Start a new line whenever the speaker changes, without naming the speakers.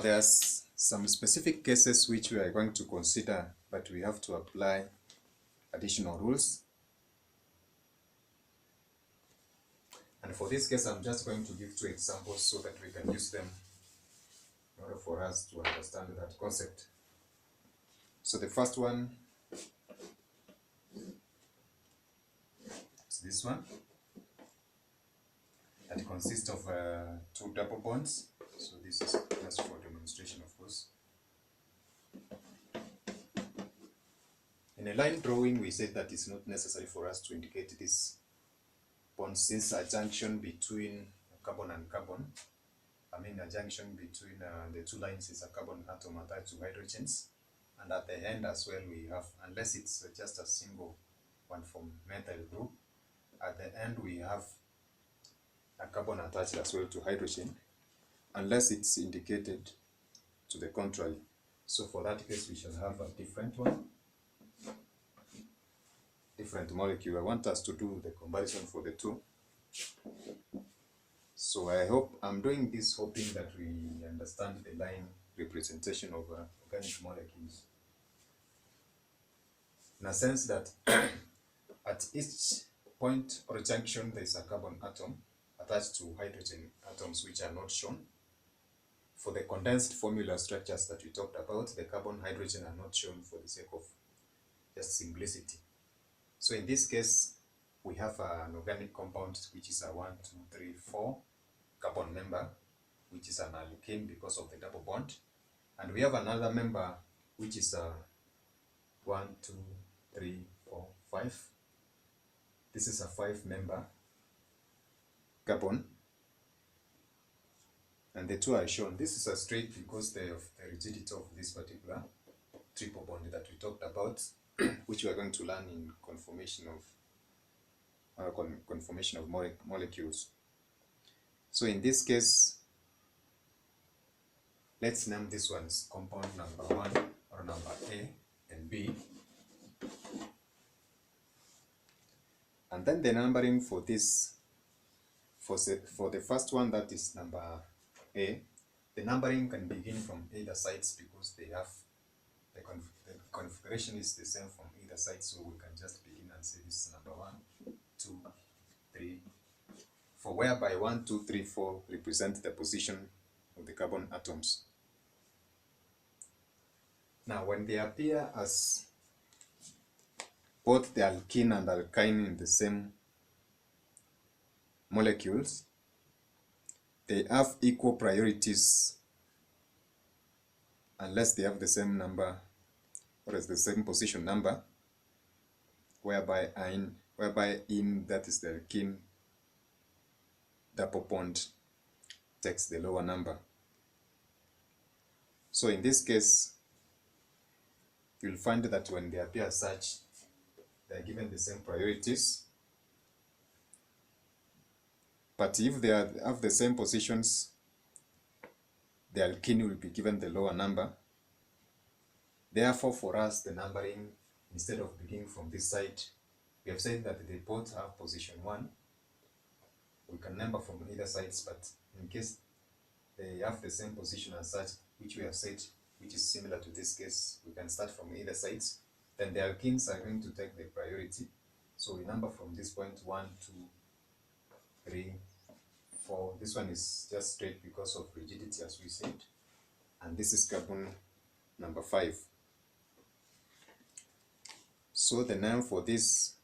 There's some specific cases which we are going to consider, but we have to apply additional rules. And for this case, I'm just going to give 2 examples so that we can use them in order for us to understand that concept. So the first one is this one. That consists of 2 double bonds. So this is just for demonstration, of course. In a line drawing, we said that it's not necessary for us to indicate this bond since a junction between carbon and carbon, a junction between the 2 lines is a carbon atom attached to hydrogens, and at the end as well we have, unless it's just a single one from methyl group, at the end we have a carbon attached as well to hydrogen, unless it's indicated to the contrary. So for that case, we shall have a different one, different molecule. I want us to do the comparison for the 2. So I hope I'm doing this hoping that we understand the line representation of organic molecules, in a sense that at each point or junction there is a carbon atom attached to hydrogen atoms which are not shown. For the condensed formula structures that we talked about, the carbon hydrogen are not shown for the sake of just simplicity. So in this case, we have an organic compound which is a 1, 2, 3, 4 carbon member, which is an alkene because of the double bond. And we have another member which is a 1, 2, 3, 4, 5. This is a 5 member carbon. And the 2 are shown. This is a straight because of the rigidity of this particular triple bond that we talked about, which we are going to learn in conformation of molecules. So in this case, let's name this one's compound number 1 or number A and B. And then the numbering for this, for the first one, that is number A, the numbering can begin from either sides because they have the configuration is the same from either side, so we can just begin and say this is number 1, 2, 3, 4, whereby 1, 2, 3, 4 represent the position of the carbon atoms. Now, when they appear as both the alkene and alkyne in the same molecules, they have equal priorities unless they have the same number or as the same position number, whereby in that is the alkene double bond takes the lower number. So in this case, you'll find that when they appear as such, they are given the same priorities. But if they have the same positions, the alkene will be given the lower number. Therefore, for us, the numbering, instead of beginning from this side, we have said that they both have position 1. We can number from either sides, but in case they have the same position as such, which we have said, which is similar to this case, we can start from either sides. Then the alkenes are going to take the priority. So we number from this point 1, 2, 3, 4. This one is just straight because of rigidity, as we said. And this is carbon number 5. So the name for this